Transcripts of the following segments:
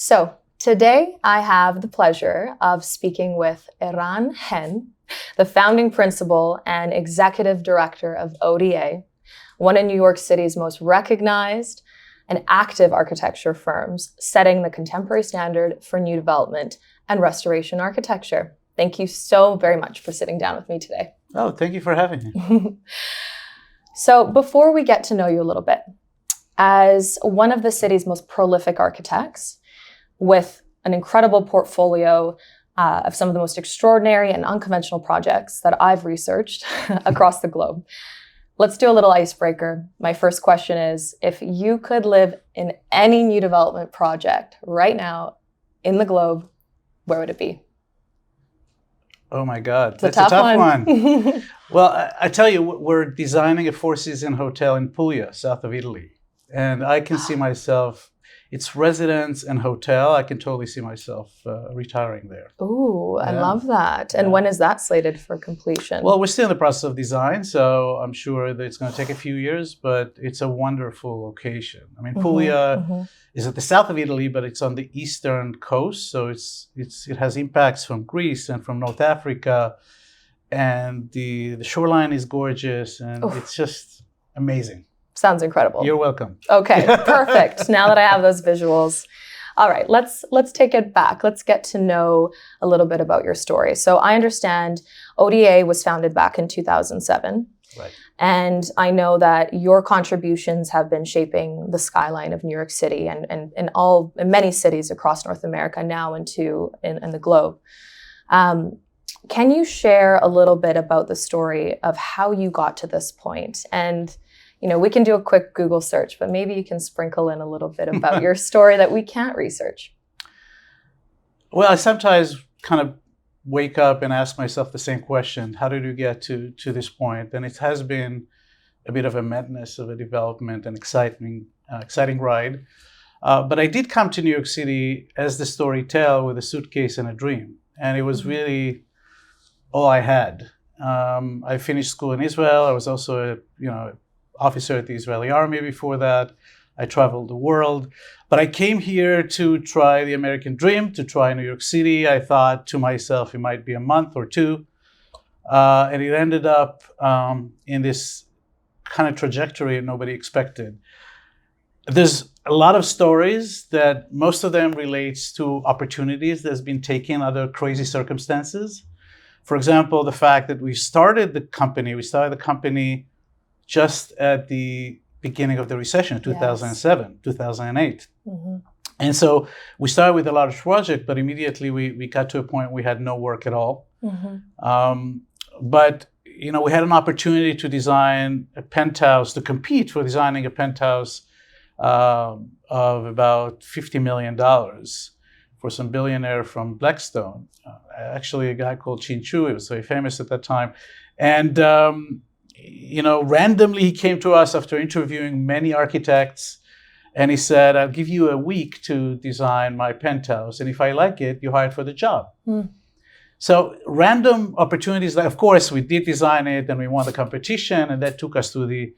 So today I have the pleasure of speaking with Eran Chen, the founding principal and executive director of ODA, one of New York City's most recognized and active architecture firms, setting the contemporary standard for new development and restoration architecture. Thank you so very much for sitting down with me today. Oh, thank you for having me. So before we get to know you a little bit, as one of the city's most prolific architects, with an incredible portfolio of some of the most extraordinary and unconventional projects that I've researched across the globe, let's do a little icebreaker. My first question is, if you could live in any new development project right now in the globe, where would it be? Oh my God, It's that's a tough one. one. Well, I tell you, we're designing a four-season hotel in Puglia, south of Italy. And I can see myself, it's residence and hotel. I can totally see myself retiring there. Ooh, I love that. And when is that slated for completion? Well, we're still in the process of design, so I'm sure that it's going to take a few years, but it's a wonderful location. I mean, Puglia is at the south of Italy, but it's on the eastern coast, so it has impacts from Greece and from North Africa, and the shoreline is gorgeous, and it's just amazing. Sounds incredible. You're welcome. Okay, perfect. Now that I have those visuals. All right, let's take it back. Let's get to know a little bit about your story. So I understand ODA was founded back in 2007. Right. And I know that your contributions have been shaping the skyline of New York City and in many cities across North America now and in the globe. Can you share a little bit about the story of how you got to this point? And we can do a quick Google search, but maybe you can sprinkle in a little bit about your story that we can't research. Well, I sometimes kind of wake up and ask myself the same question: how did you get to this point? And it has been a bit of a madness of a development, an exciting ride. But I did come to New York City, as the story tells, with a suitcase and a dream, and it was really all I had. I finished school in Israel. I was also a officer at the Israeli army before that. I traveled the world, but I came here to try the American dream, to try New York City. I thought to myself, it might be a month or two. And it ended up in this kind of trajectory nobody expected. There's a lot of stories that most of them relates to opportunities that's been taken under crazy circumstances. For example, the fact that we started the company just at the beginning of the recession, 2007, 2008. And so we started with a large project, but immediately we got to a point we had no work at all. But we had an opportunity to design a penthouse, to compete for designing a penthouse of about $50 million for some billionaire from Blackstone. Actually, a guy called Chin Chu. He was very famous at that time. And randomly he came to us after interviewing many architects, and he said, I'll give you a week to design my penthouse, and if I like it, you're hired for the job. So random opportunities, of course, we did design it and we won the competition, and that took us through the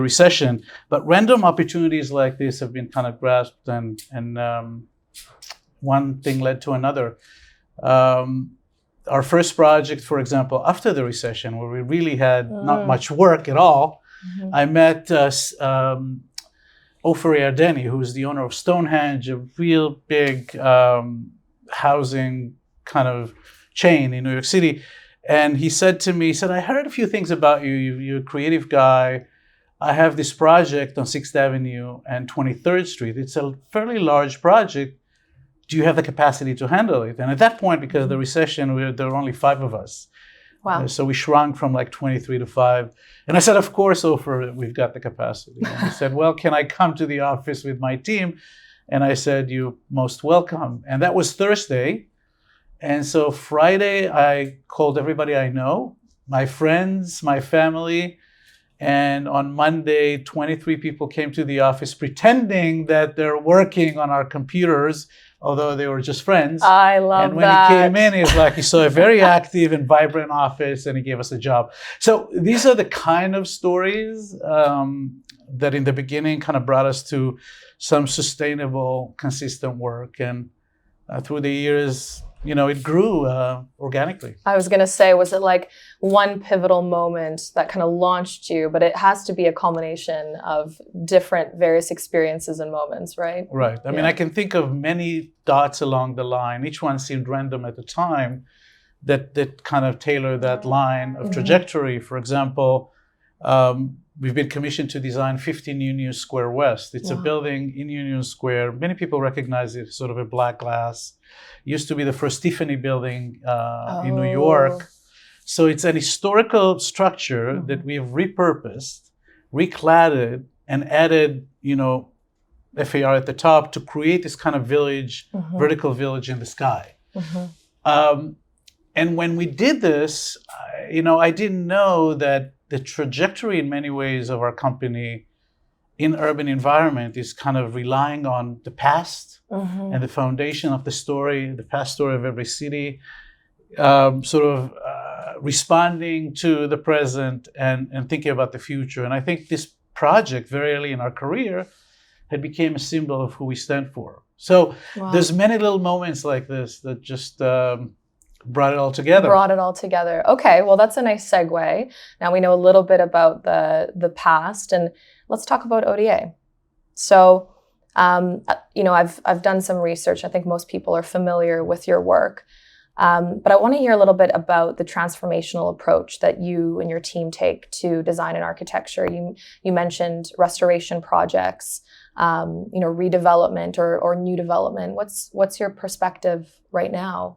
recession. But random opportunities like this have been kind of grasped, and one thing led to another. Our first project, for example, after the recession, where we really had not much work at all, I met Ofer Yardeni, who is the owner of Stonehenge, a real big housing kind of chain in New York City. And he said to me, I heard a few things about you. You're a creative guy. I have this project on 6th Avenue and 23rd Street. It's a fairly large project. Do you have the capacity to handle it? And at that point, because of the recession, there were only 5 of us. Wow. So we shrunk from like 23 to 5. And I said, of course, Ofer, we've got the capacity. And he said, well, can I come to the office with my team? And I said, you're most welcome. And that was Thursday. And so Friday, I called everybody I know, my friends, my family. And on Monday, 23 people came to the office pretending that they're working on our computers, although they were just friends. I love that. And when he came in, he was like, he saw a very active and vibrant office, and he gave us a job. So these are the kind of stories that in the beginning kind of brought us to some sustainable, consistent work. And through the years, it grew organically. I was going to say, was it like one pivotal moment that kind of launched you? But it has to be a culmination of different various experiences and moments, right? Right. I mean, I can think of many dots along the line. Each one seemed random at the time that kind of tailor that line of trajectory. For example, we've been commissioned to design 15 Union Square West. It's a building in Union Square. Many people recognize it as sort of a black glass. It used to be the first Tiffany building in New York. So it's an historical structure that we've repurposed, recladded, and added, FAR at the top to create this kind of village, vertical village in the sky. And when we did this, I didn't know that the trajectory in many ways of our company in urban environment is kind of relying on the past and the foundation of the past story of every city, responding to the present and thinking about the future. And I think this project very early in our career had become a symbol of who we stand for. So there's many little moments like this that just brought it all together. Okay, well, that's a nice segue. Now we know a little bit about the past, and let's talk about ODA. So, I've done some research. I think most people are familiar with your work, but I want to hear a little bit about the transformational approach that you and your team take to design and architecture. You mentioned restoration projects, redevelopment or new development. What's your perspective right now?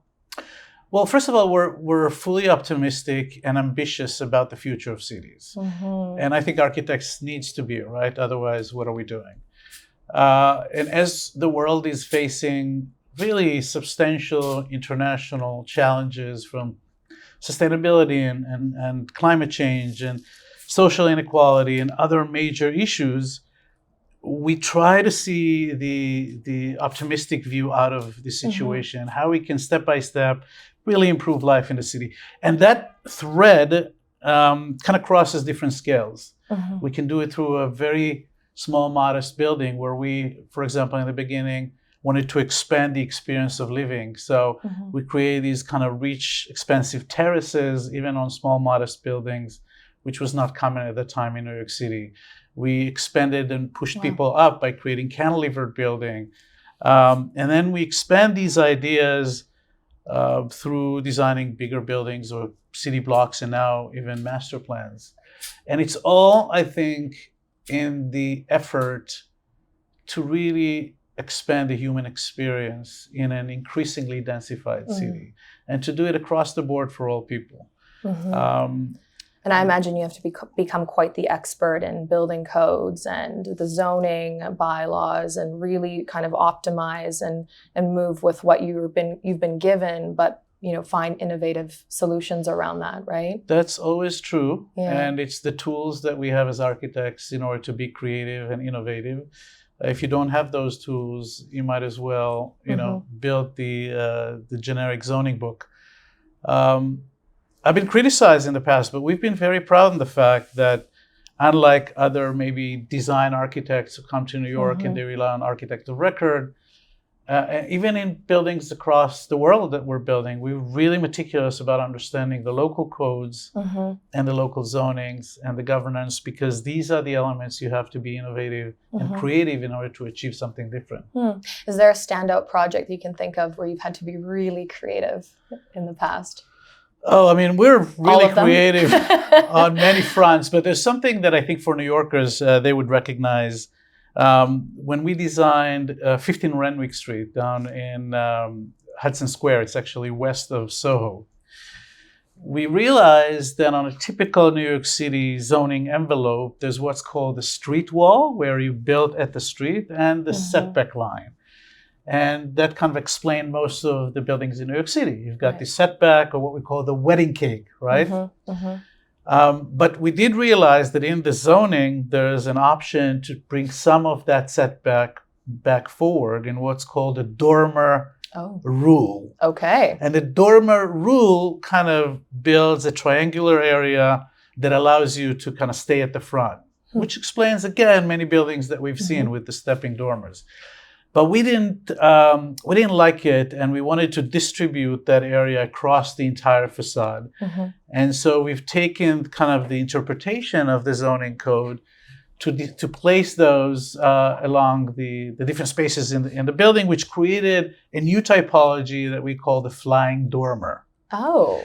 Well, first of all, we're fully optimistic and ambitious about the future of cities. And I think architects needs to be, right? Otherwise, what are we doing? And as the world is facing really substantial international challenges from sustainability and climate change and social inequality and other major issues, we try to see the optimistic view out of the situation, how we can step by step really improve life in the city. And that thread kind of crosses different scales. We can do it through a very small, modest building where we, for example, in the beginning, wanted to expand the experience of living. So we created these kind of rich, expensive terraces, even on small, modest buildings, which was not common at the time in New York City. We expanded and pushed people up by creating cantilevered building. And then we expand these ideas through designing bigger buildings or city blocks and now even master plans. And it's all, I think, in the effort to really expand the human experience in an increasingly densified city and to do it across the board for all people. And I imagine you have to become quite the expert in building codes and the zoning bylaws and really kind of optimize and move with what you've been given, but find innovative solutions around that, right? That's always true. And it's the tools that we have as architects in order to be creative and innovative. If you don't have those tools, you might as well, build the generic zoning book. I've been criticized in the past, but we've been very proud of the fact that unlike other maybe design architects who come to New York and they rely on architect of record, even in buildings across the world that we're building, we're really meticulous about understanding the local codes and the local zonings and the governance, because these are the elements you have to be innovative and creative in order to achieve something different. Is there a standout project you can think of where you've had to be really creative in the past? Oh, I mean, we're really creative on many fronts, but there's something that I think for New Yorkers, they would recognize. When we designed 15 Renwick Street down in Hudson Square, it's actually west of Soho, we realized that on a typical New York City zoning envelope, there's what's called the street wall, where you build at the street, and the setback line. And that kind of explained most of the buildings in New York City. You've got the setback, or what we call the wedding cake, right? But we did realize that in the zoning, there's an option to bring some of that setback back forward in what's called a dormer rule. Okay. And the dormer rule kind of builds a triangular area that allows you to kind of stay at the front. which explains, again, many buildings that we've seen with the stepping dormers. But we didn't like it, and we wanted to distribute that area across the entire facade. And so we've taken kind of the interpretation of the zoning code to place those along the different spaces in the building, which created a new typology that we call the flying dormer. Oh.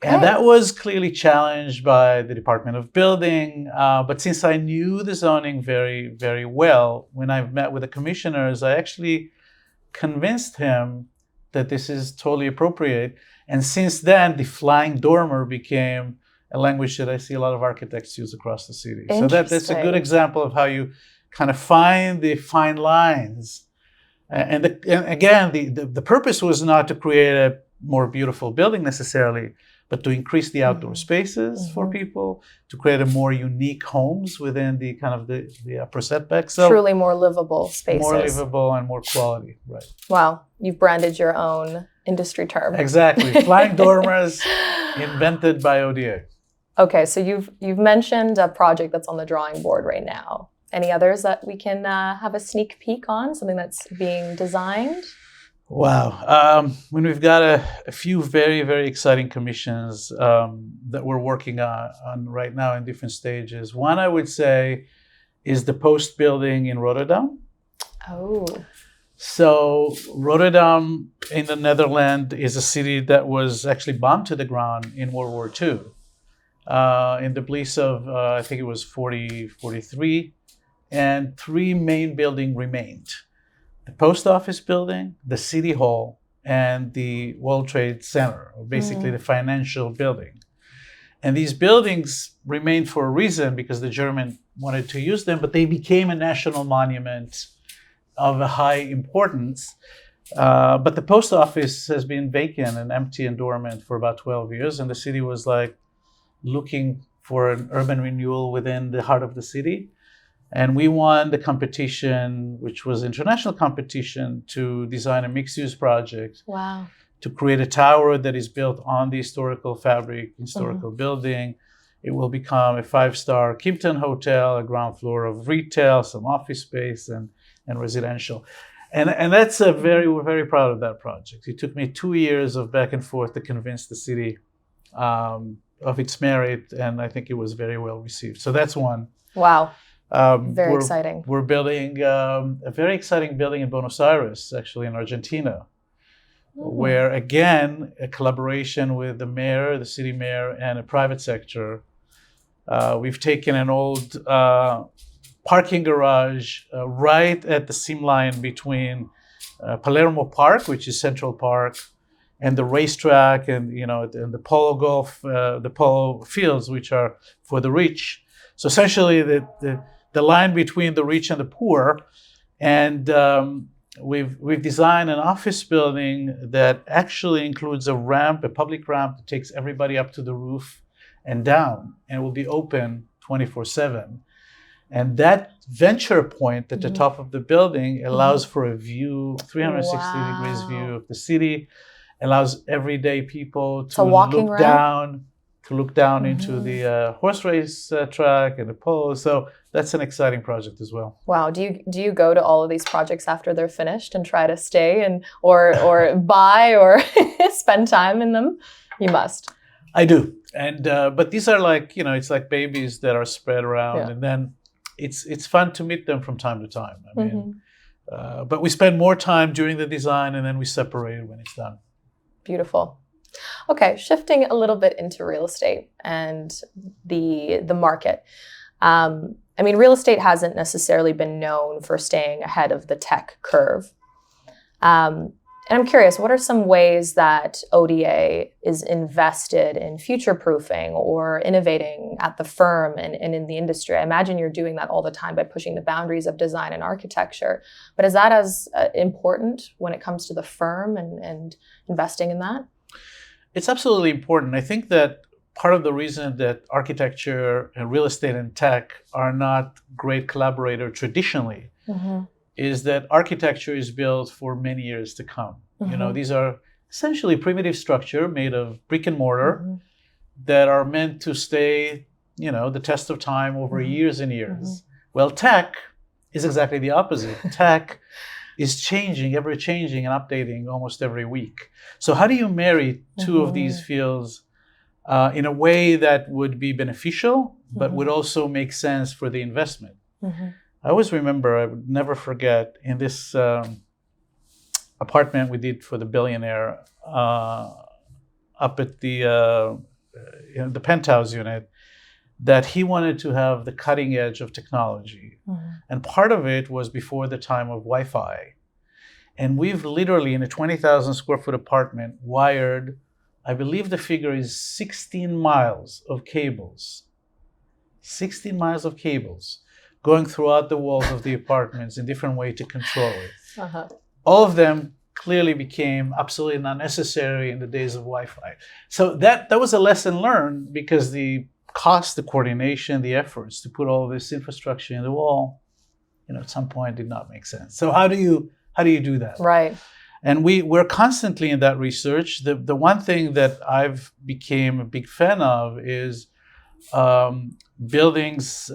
And that was clearly challenged by the Department of Building. But since I knew the zoning very, very well, when I met with the commissioners, I actually convinced him that this is totally appropriate. And since then, the flying dormer became a language that I see a lot of architects use across the city. So that's a good example of how you kind of find the fine lines. And again, the purpose was not to create a more beautiful building necessarily, but to increase the outdoor spaces for people, to create a more unique homes within the kind of the upper setbacks. So truly more livable spaces. More livable and more quality, right. Wow, you've branded your own industry term. Exactly, flying dormers invented by ODA. Okay, so you've mentioned a project that's on the drawing board right now. Any others that we can have a sneak peek on, something that's being designed? Wow. When we've got a few very, very exciting commissions that we're working on right now in different stages. One, I would say, is the Post building in Rotterdam. Oh. So Rotterdam in the Netherlands is a city that was actually bombed to the ground in World War II. In the Bliss of, I think it was 43, and three main buildings remained. The post office building, the city hall, and the World Trade Center, or basically the financial building. And these buildings remained for a reason, because the Germans wanted to use them, but they became a national monument of a high importance. But the post office has been vacant and empty and dormant for about 12 years, and the city was like looking for an urban renewal within the heart of the city. And we won the competition, which was international competition, to design a mixed-use project. Wow. To create a tower that is built on the historical fabric, historical building. It will become a 5-star Kimpton hotel, a ground floor of retail, some office space, and residential. And that's we're very proud of that project. It took me 2 years of back and forth to convince the city of its merit, and I think it was very well received. So that's one. Wow. Very exciting. We're building a very exciting building in Buenos Aires, actually in Argentina, where, again, a collaboration with the mayor, the city mayor, and a private sector. We've taken an old parking garage right at the seam line between Palermo Park, which is Central Park, and the racetrack, and and the polo golf, the polo fields, which are for the rich. So essentially, the line between the rich and the poor, and we've designed an office building that actually includes a ramp, a public ramp that takes everybody up to the roof and down, and will be open 24/7. And that venture point at the top of the building allows for a view, 360 degrees view of the city, allows everyday people to look down into the horse race track and the polo. So that's an exciting project as well. Wow. Do you go to all of these projects after they're finished and try to stay and or buy or spend time in them? You must. I do. And but these are like, it's like babies that are spread around, and then it's fun to meet them from time to time. I mean, but we spend more time during the design, and then we separate when it's done. Beautiful. Okay, shifting a little bit into real estate and the market. I mean, real estate hasn't necessarily been known for staying ahead of the tech curve. And I'm curious, what are some ways that ODA is invested in future-proofing or innovating at the firm and in the industry? I imagine you're doing that all the time by pushing the boundaries of design and architecture. But is that as important when it comes to the firm and investing in that? It's absolutely important. I think that part of the reason that architecture and real estate and tech are not great collaborators traditionally is that architecture is built for many years to come. These are essentially primitive structure made of brick and mortar that are meant to stay, the test of time over years and years. Well, tech is exactly the opposite. Tech is changing, ever changing and updating almost every week. So how do you marry two of these fields in a way that would be beneficial, but would also make sense for the investment? I always remember, I would never forget, in this apartment we did for the billionaire up at the penthouse unit, that he wanted to have the cutting edge of technology. And part of it was before the time of Wi-Fi. And we've literally, in a 20,000 square foot apartment, wired, I believe the figure is 16 miles of cables. 16 miles of cables going throughout the walls of the apartments in different ways to control it. All of them clearly became absolutely not necessary in the days of Wi-Fi. So that was a lesson learned, because the cost, the coordination, the efforts to put all this infrastructure in the wall, at some point did not make sense. So how do you do that? Right. And we're constantly in that research. The one thing that I've became a big fan of is buildings,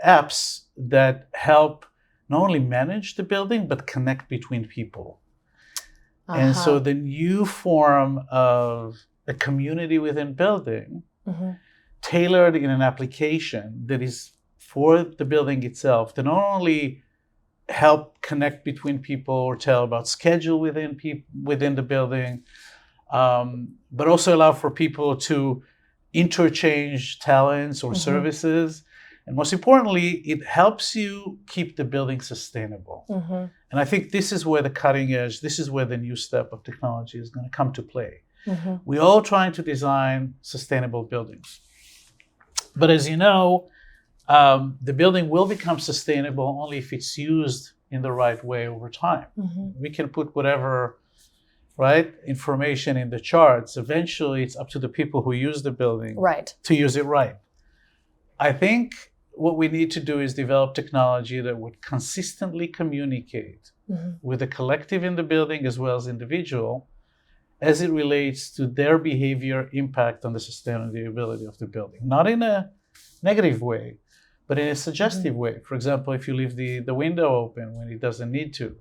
apps that help not only manage the building, but connect between people. And so the new form of a community within building, tailored in an application that is for the building itself, to not only help connect between people or tell about schedule within the building, but also allow for people to interchange talents or services. And most importantly, it helps you keep the building sustainable. And I think this is where the cutting edge, this is where the new step of technology is going to come to play. We're all trying to design sustainable buildings. But as you know, the building will become sustainable only if it's used in the right way over time. We can put whatever information in the charts. Eventually, it's up to the people who use the building to use it right. I think what we need to do is develop technology that would consistently communicate with the collective in the building as well as individual, as it relates to their behavior impact on the sustainability of the building. Not in a negative way, but in a suggestive way. For example, if you leave the window open when it doesn't need to,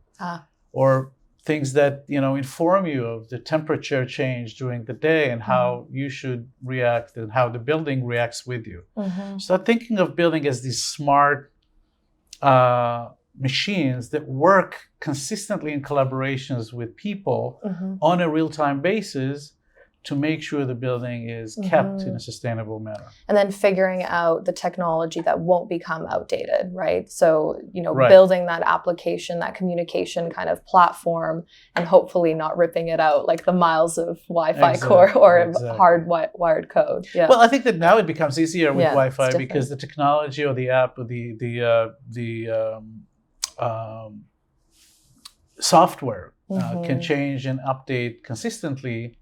or things that inform you of the temperature change during the day and how you should react and how the building reacts with you. Start thinking of building as these smart machines that work consistently in collaborations with people on a real-time basis to make sure the building is kept in a sustainable manner. And then figuring out the technology that won't become outdated, right? So, building that application, that communication kind of platform, and hopefully not ripping it out like the miles of Wi-Fi core or hard wired code. Yeah. Well, I think that now it becomes easier with Wi-Fi because the technology or the app or the software can change and update consistently.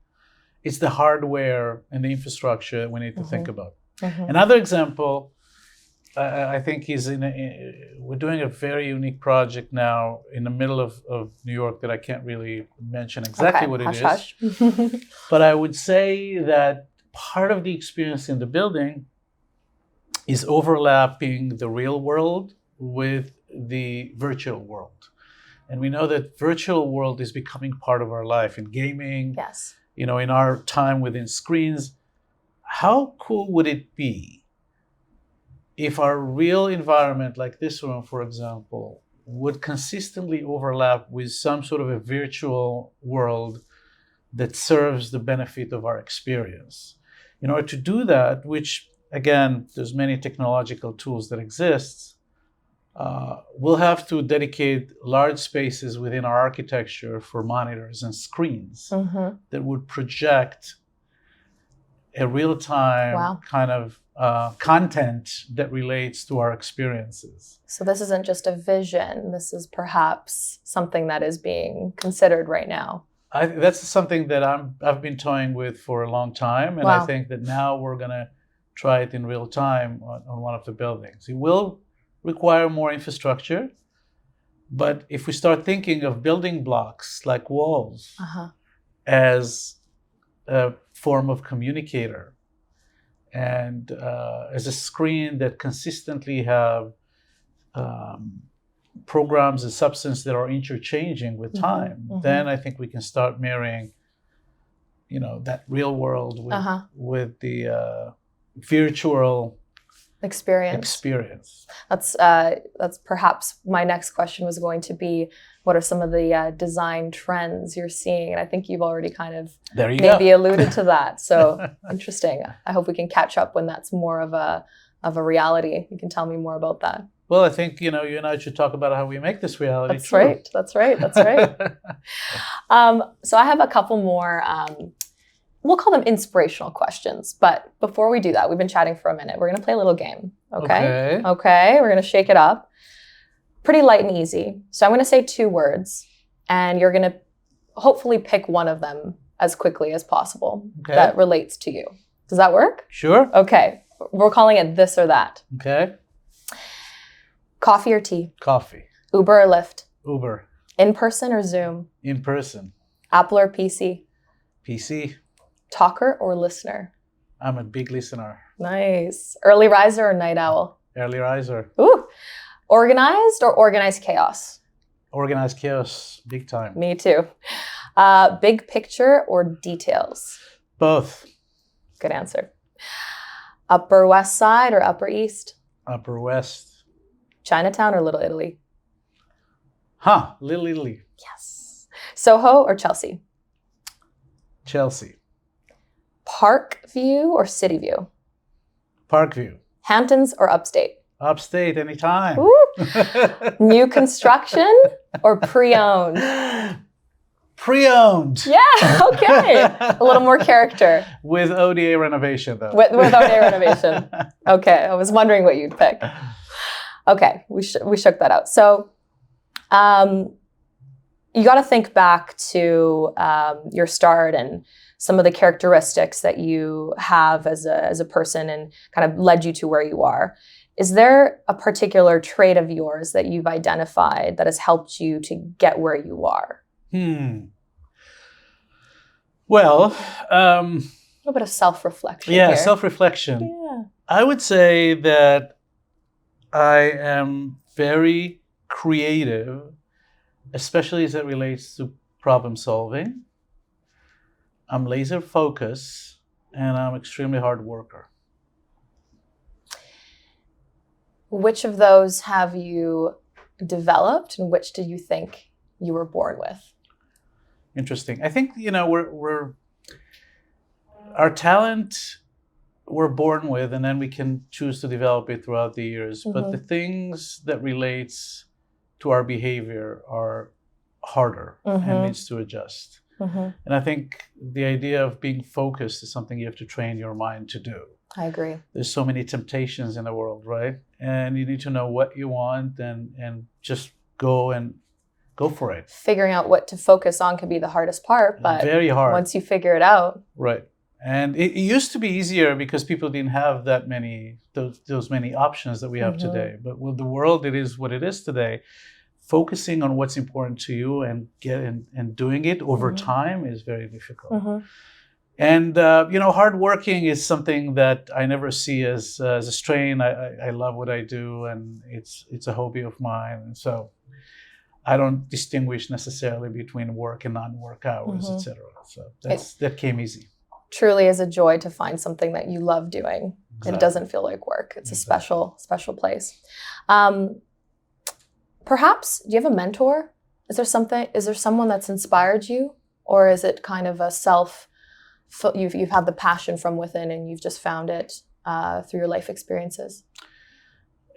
It's the hardware and the infrastructure that we need to think about. Another example, I think, is we're doing a very unique project now in the middle of New York that I can't really mention exactly what it is. But I would say that part of the experience in the building is overlapping the real world with the virtual world. And we know that virtual world is becoming part of our life in gaming. Yes. In our time within screens. How cool would it be if our real environment, like this room, for example, would consistently overlap with some sort of a virtual world that serves the benefit of our experience? In order to do that, which, again, there's many technological tools that exist, we'll have to dedicate large spaces within our architecture for monitors and screens that would project a real-time kind of content that relates to our experiences. So this isn't just a vision. This is perhaps something that is being considered right now. That's something that I've been toying with for a long time, and I think that now we're going to try it in real time on one of the buildings. It will require more infrastructure, but if we start thinking of building blocks like walls as a form of communicator, and as a screen that consistently have programs and substance that are interchanging with time, then I think we can start marrying, that real world with the virtual experience. That's perhaps my next question was going to be, what are some of the design trends you're seeing? And I think you've already kind of maybe alluded to that. So interesting. I hope we can catch up when that's more of a reality. You can tell me more about that. Well, I think, you and I should talk about how we make this reality. That's right. That's right. So I have a couple more, we'll call them inspirational questions. But before we do that, we've been chatting for a minute. We're going to play a little game. Okay. We're going to shake it up. Pretty light and easy. So I'm going to say 2 words, and you're going to hopefully pick one of them as quickly as possible that relates to you. Does that work? Sure. Okay. We're calling it this or that. Okay. Coffee or tea? Coffee. Uber or Lyft? Uber. In person or Zoom? In person. Apple or PC? PC. Talker or listener? I'm a big listener. Nice. Early riser or night owl? Early riser. Ooh. Organized or organized chaos? Organized chaos, big time. Me too. Big picture or details? Both. Good answer. Upper West Side or Upper East? Upper West. Chinatown or Little Italy? Little Italy. Yes. Soho or Chelsea? Chelsea. Park View or City View? Park View. Hamptons or Upstate? Upstate, anytime. New construction or pre-owned? Pre-owned. Yeah, okay. A little more character. With ODA renovation, though. With ODA renovation. Okay, I was wondering what you'd pick. Okay, we shook that out. So you got to think back to your start and some of the characteristics that you have as a person and kind of led you to where you are. Is there a particular trait of yours that you've identified that has helped you to get where you are? Well, a little bit of self-reflection. Yeah, here. Self-reflection. Yeah. I would say that I am very creative, especially as it relates to problem solving. I'm laser focused, and I'm extremely hard worker. Which of those have you developed, and which do you think you were born with? Interesting. I think, we're our talent we're born with, and then we can choose to develop it throughout the years. But the things that relates to our behavior are harder and needs to adjust. And I think the idea of being focused is something you have to train your mind to do. I agree. There's so many temptations in the world, right? And you need to know what you want and just go for it. Figuring out what to focus on can be the hardest part, but very hard. Once you figure it out. Right. And it used to be easier because people didn't have that many, those many options that we have today. But with the world, it is what it is today. Focusing on what's important to you and doing it over time is very difficult. And hard working is something that I never see as a strain. I love what I do, and it's a hobby of mine. And so I don't distinguish necessarily between work and non-work hours, etc. So that came easy. Truly is a joy to find something that you love doing. Exactly. It doesn't feel like work. It's a special place. Perhaps, do you have a mentor? Is there someone that's inspired you? Or is it kind of a you've had the passion from within and you've just found it through your life experiences?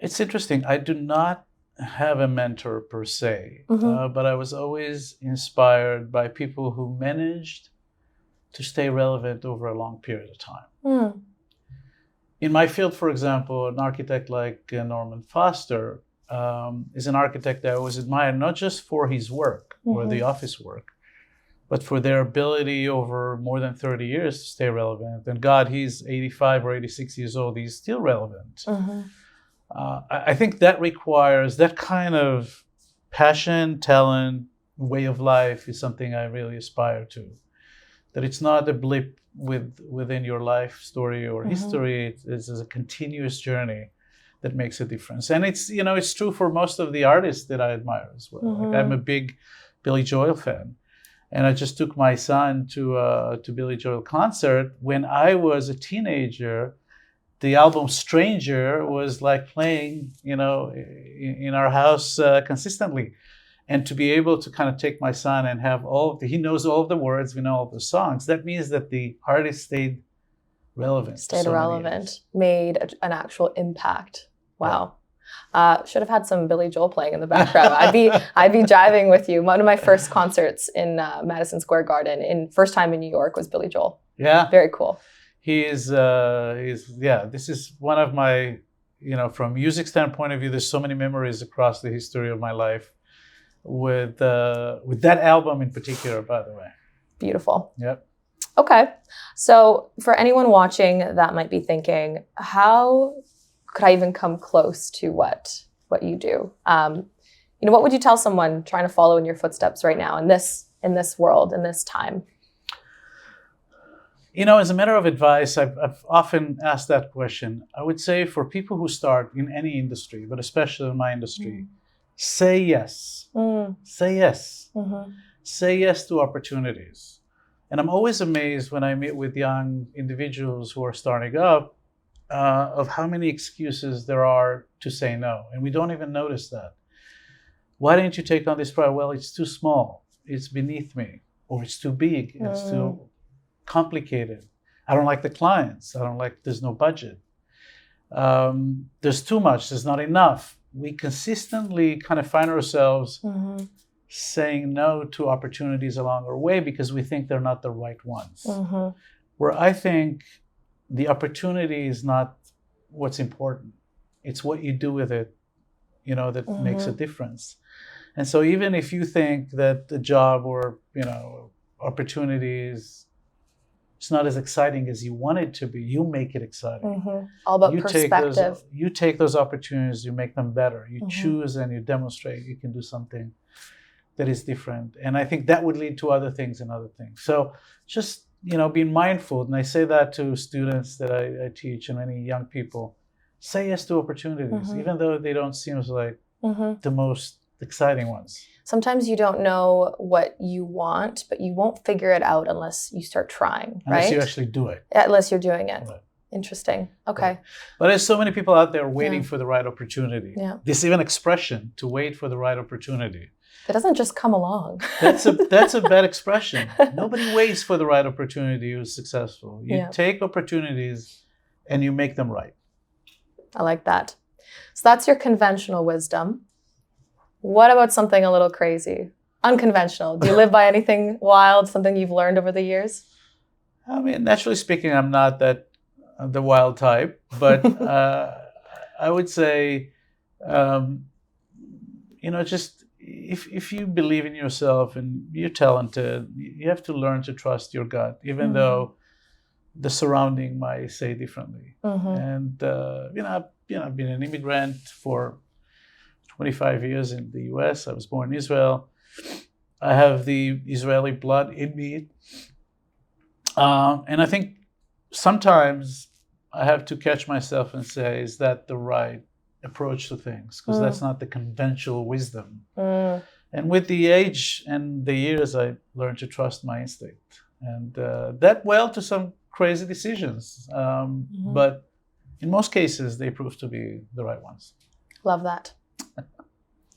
It's interesting. I do not have a mentor per se, but I was always inspired by people who managed to stay relevant over a long period of time. In my field, for example, an architect like Norman Foster is an architect that I always admired, not just for his work or the office work, but for their ability over more than 30 years to stay relevant. And God, he's 85 or 86 years old, he's still relevant. I think that requires that kind of passion, talent, way of life is something I really aspire to. That it's not a blip within your life story or Mhm. history. It's a continuous journey that makes a difference. And it's true for most of the artists that I admire as well. Like, I'm a big Billy Joel fan. And I just took my son to Billy Joel concert. When I was a teenager, the album Stranger was like playing, in our house consistently. And to be able to kind of take my son and have he knows all of the words, we know all of the songs, that means that the artist stayed relevant. Stayed so many relevant, years. made an actual impact. Wow. Should have had some Billy Joel playing in the background. I'd be jiving with you. One of my first concerts in Madison Square Garden, first time in New York, was Billy Joel. Yeah. Very cool. This is one of my, from music standpoint of view, there's so many memories across the history of my life with that album in particular, by the way. Beautiful. Yep. Okay. So for anyone watching that might be thinking, how could I even come close to what you do? What would you tell someone trying to follow in your footsteps right now in this world, in this time? As a matter of advice, I've often asked that question. I would say for people who start in any industry, but especially in my industry, say yes. Say yes. Mm-hmm. Say yes to opportunities. And I'm always amazed when I meet with young individuals who are starting up of how many excuses there are to say no. And we don't even notice that. Why didn't you take on this project? Well, it's too small. It's beneath me. Or it's too big. It's too complicated. I don't like the clients. There's no budget. There's too much. There's not enough. We consistently kind of find ourselves saying no to opportunities along our way because we think they're not the right ones. Where I think the opportunity is not what's important. It's what you do with it, that makes a difference. And so even if you think that the job or, opportunities, it's not as exciting as you want it to be, you make it exciting. All about perspective. You take those opportunities, you make them better. You choose and you demonstrate you can do something that is different. And I think that would lead to other things and other things. So just, being mindful. And I say that to students that I teach and many young people. Say yes to opportunities, even though they don't seem like the most exciting ones. Sometimes you don't know what you want, but you won't figure it out unless you start trying, right? Unless you actually do it. Unless you're doing it. Right. Interesting. Okay. Right. But there's so many people out there waiting for the right opportunity. Yeah. This even expression, to wait for the right opportunity. It doesn't just come along. That's a bad expression. Nobody waits for the right opportunity who's successful. You take opportunities and you make them right. I like that. So that's your conventional wisdom. What about something a little crazy? Unconventional. Do you live by anything wild, something you've learned over the years? I mean, naturally speaking, I'm not the wild type, but I would say, just if you believe in yourself and you're talented, you have to learn to trust your gut, even though the surrounding might say differently. And I've been an immigrant for 25 years in the U.S. I was born in Israel. I have the Israeli blood in me, and I think sometimes I have to catch myself and say, "Is that the right approach to things?" Because that's not the conventional wisdom. And with the age and the years, I learned to trust my instinct, and that led to some crazy decisions. But in most cases, they prove to be the right ones. Love that.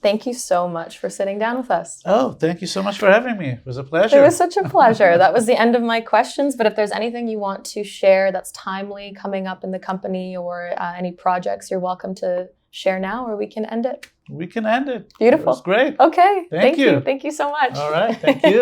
Thank you so much for sitting down with us. Oh, thank you so much for having me. It was a pleasure. It was such a pleasure. That was the end of my questions. But if there's anything you want to share that's timely coming up in the company or any projects, you're welcome to share now, or we can end it. We can end it. Beautiful. It was great. Okay. Thank you. Thank you so much. All right. Thank you.